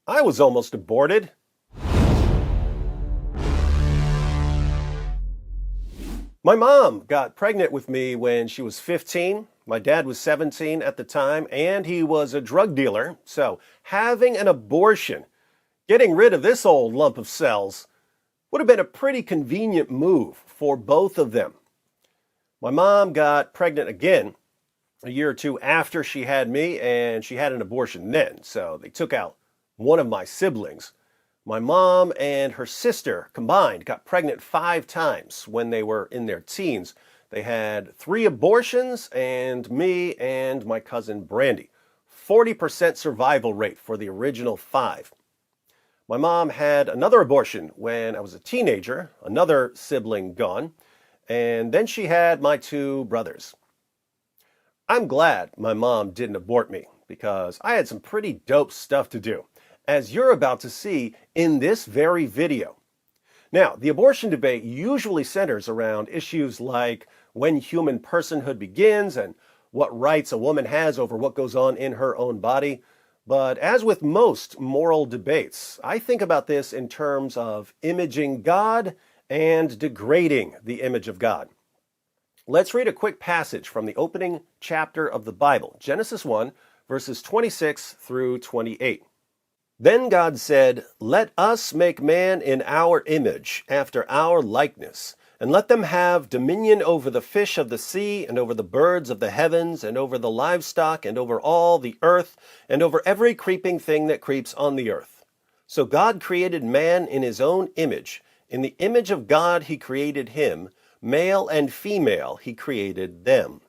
I was almost aborted. My mom got pregnant with me when she was 15. My dad was 17 at the time, and he was a drug dealer. So having an abortion, getting rid of this old lump of cells, would have been a pretty convenient move for both of them. My mom got pregnant again a year or two after she had me, and she had an abortion then. So they took out one of my siblings. My mom and her sister combined got pregnant 5 times when they were in their teens. They had 3 abortions, and me and my cousin Brandy. 40% survival rate for the original 5. My mom had another abortion when I was a teenager, another sibling gone, and then she had my 2 brothers. I'm glad my mom didn't abort me because I had some pretty dope stuff to do, as you're about to see in this very video. Now, the abortion debate usually centers around issues like when human personhood begins and what rights a woman has over what goes on in her own body. But as with most moral debates, I think about this in terms of imaging God and degrading the image of God. Let's read a quick passage from the opening chapter of the Bible, Genesis 1, verses 26 through 28. Then God said, "Let us make man in our image, after our likeness, and let them have dominion over the fish of the sea, and over the birds of the heavens, and over the livestock, and over all the earth, and over every creeping thing that creeps on the earth." So God created man in his own image. In the image of God he created him. Male and female he created them.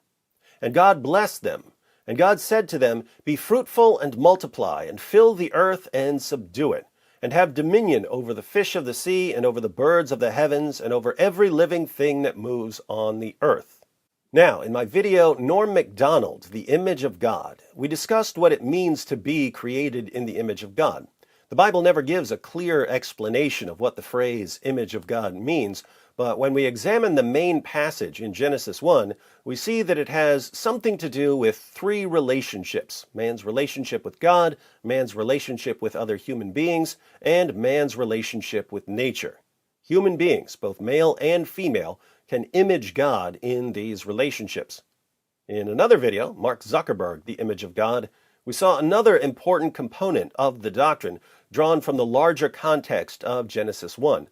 And God blessed them. And God said to them, "Be fruitful and multiply, and fill the earth and subdue it, and have dominion over the fish of the sea, and over the birds of the heavens, and over every living thing that moves on the earth." Now, in my video, Norm Macdonald, The Image of God, we discussed what it means to be created in the image of God. The Bible never gives a clear explanation of what the phrase image of God means, but when we examine the main passage in Genesis 1, we see that it has something to do with 3 relationships: man's relationship with God, man's relationship with other human beings, and man's relationship with nature. Human beings, both male and female, can image God in these relationships. In another video, Mark Zuckerberg, The Image of God, we saw another important component of the doctrine drawn from the larger context of Genesis 1.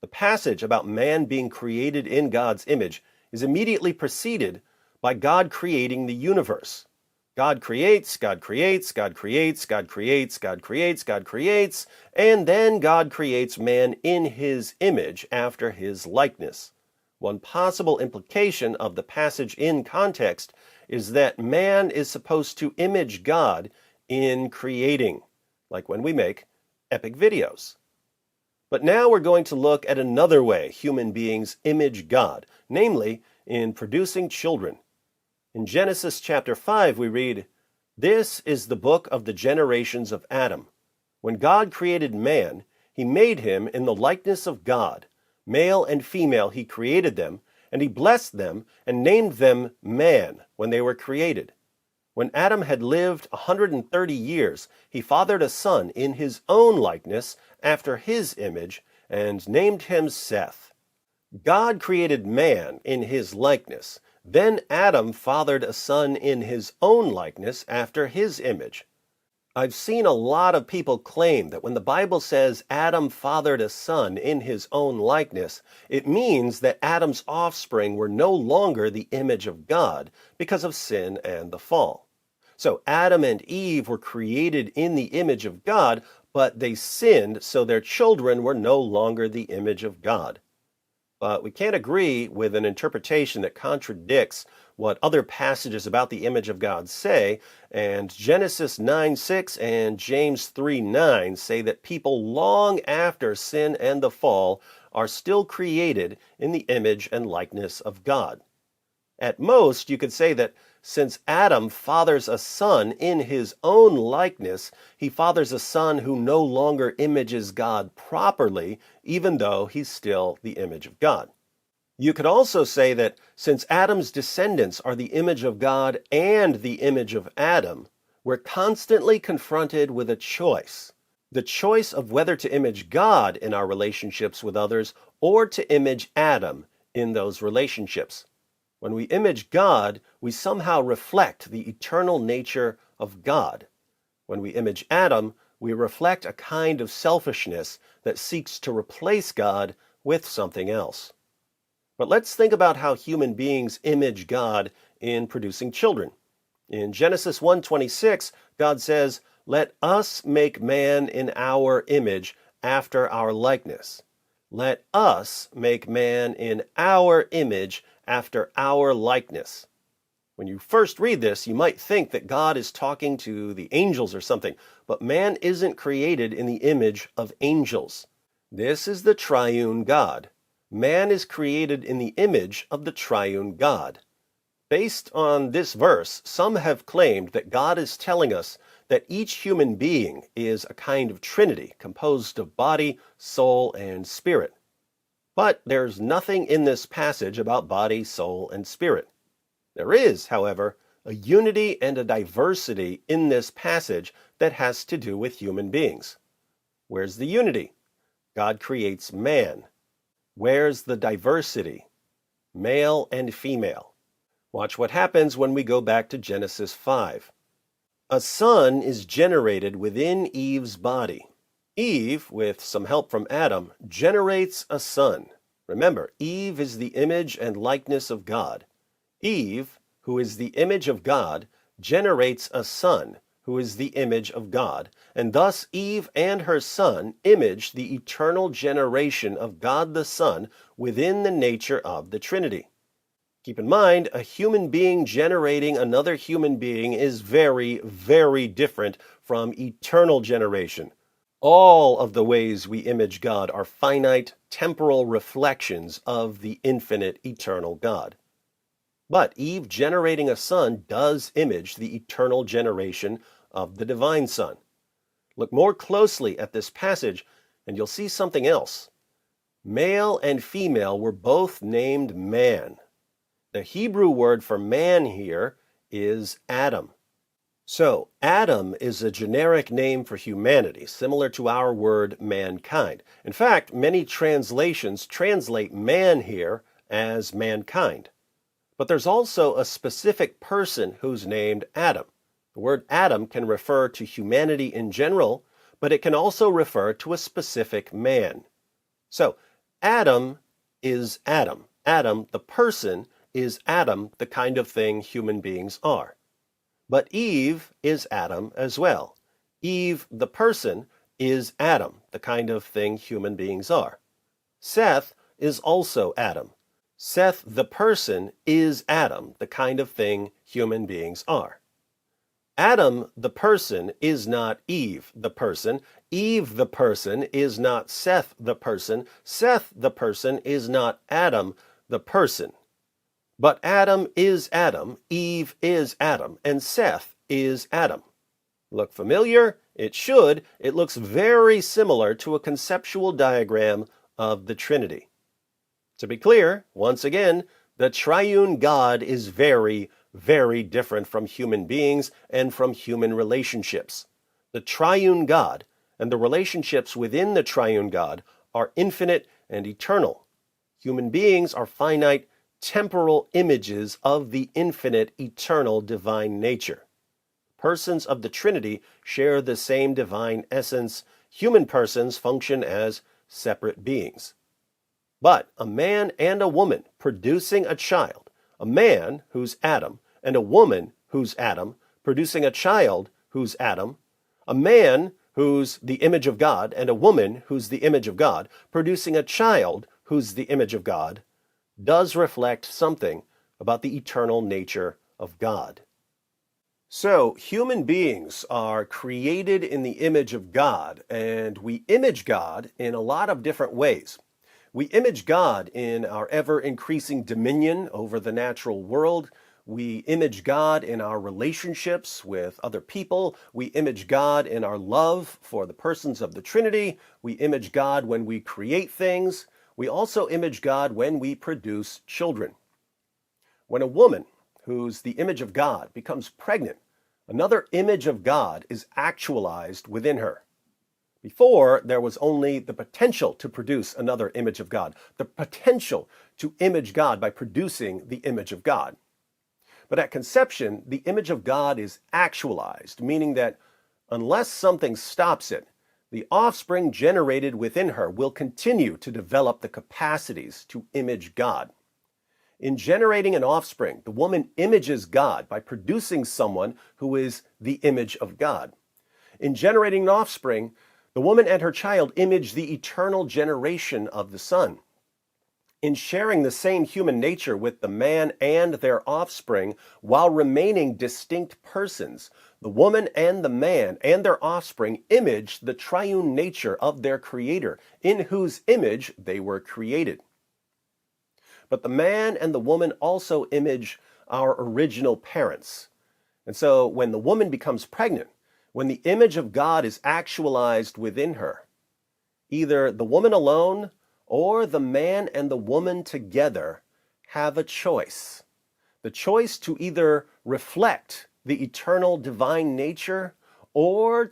The passage about man being created in God's image is immediately preceded by God creating the universe. God creates, God creates, God creates, God creates, God creates, God creates, and then God creates man in his image after his likeness. One possible implication of the passage in context is that man is supposed to image God in creating, like when we make epic videos. But now we're going to look at another way human beings image God, namely in producing children. In Genesis chapter 5 we read, "This is the book of the generations of Adam. When God created man, he made him in the likeness of God. Male and female he created them, and he blessed them and named them man when they were created. When Adam had lived 130 years, he fathered a son in his own likeness, after his image, and named him Seth." God created man in his likeness. Then Adam fathered a son in his own likeness, after his image. I've seen a lot of people claim that when the Bible says Adam fathered a son in his own likeness, it means that Adam's offspring were no longer the image of God because of sin and the fall. So Adam and Eve were created in the image of God, but they sinned, so their children were no longer the image of God. But we can't agree with an interpretation that contradicts what other passages about the image of God say, and Genesis 9:6 and James 3:9 say that people long after sin and the fall are still created in the image and likeness of God. At most, you could say that since Adam fathers a son in his own likeness, he fathers a son who no longer images God properly, even though he's still the image of God. You could also say that since Adam's descendants are the image of God and the image of Adam, we're constantly confronted with a choice. The choice of whether to image God in our relationships with others or to image Adam in those relationships. When we image God, we somehow reflect the eternal nature of God. When we image Adam, we reflect a kind of selfishness that seeks to replace God with something else. But let's think about how human beings image God in producing children. In Genesis 1:26, God says, "Let us make man in our image, after our likeness." Let us make man in our image, after our likeness. When you first read this, you might think that God is talking to the angels or something, but man isn't created in the image of angels. This is the triune God. Man is created in the image of the triune God. Based on this verse, some have claimed that God is telling us that each human being is a kind of trinity composed of body, soul, and spirit. But there's nothing in this passage about body, soul, and spirit. There is, however, a unity and a diversity in this passage that has to do with human beings. Where's the unity? God creates man. Where's the diversity? Male and female. Watch what happens when we go back to Genesis 5. A son is generated within Eve's body. Eve, with some help from Adam, generates a son. Remember, Eve is the image and likeness of God. Eve, who is the image of God, generates a son, who is the image of God, and thus Eve and her son image the eternal generation of God the Son within the nature of the Trinity. Keep in mind, a human being generating another human being is very, very different from eternal generation. All of the ways we image God are finite, temporal reflections of the infinite, eternal God. But Eve generating a son does image the eternal generation of the divine Son. Look more closely at this passage, and you'll see something else. Male and female were both named man. The Hebrew word for man here is Adam. So, Adam is a generic name for humanity, similar to our word mankind. In fact, many translations translate man here as mankind. But there's also a specific person who's named Adam. The word Adam can refer to humanity in general, but it can also refer to a specific man. So, Adam is Adam. Adam, the person, is Adam, the kind of thing human beings are. But Eve is Adam as well. Eve, the person, is Adam, the kind of thing human beings are. Seth is also Adam. Seth, the person, is Adam, the kind of thing human beings are. Adam, the person, is not Eve, the person. Eve, the person, is not Seth, the person. Seth, the person, is not Adam, the person. But Adam is Adam, Eve is Adam, and Seth is Adam. Look familiar? It should. It looks very similar to a conceptual diagram of the Trinity. To be clear, once again, the triune God is very, very different from human beings and from human relationships. The triune God and the relationships within the triune God are infinite and eternal. Human beings are finite, temporal images of the infinite, eternal divine nature. Persons of the Trinity share the same divine essence. Human persons function as separate beings. But a man and a woman producing a child, a man who's Adam, and a woman who's Adam, producing a child who's Adam, a man who's the image of God, and a woman who's the image of God, producing a child who's the image of God, does reflect something about the eternal nature of God. So, human beings are created in the image of God, and we image God in a lot of different ways. We image God in our ever-increasing dominion over the natural world. We image God in our relationships with other people. We image God in our love for the persons of the Trinity. We image God when we create things. We also image God when we produce children. When a woman, who's the image of God, becomes pregnant, another image of God is actualized within her. Before, there was only the potential to produce another image of God, the potential to image God by producing the image of God. But at conception, the image of God is actualized, meaning that unless something stops it, the offspring generated within her will continue to develop the capacities to image God. In generating an offspring, the woman images God by producing someone who is the image of God. In generating an offspring, the woman and her child image the eternal generation of the Son. In sharing the same human nature with the man and their offspring while remaining distinct persons, the woman and the man and their offspring image the triune nature of their Creator, in whose image they were created. But the man and the woman also image our original parents. And so when the woman becomes pregnant, when the image of God is actualized within her, either the woman alone or the man and the woman together have a choice. The choice to either reflect the eternal divine nature or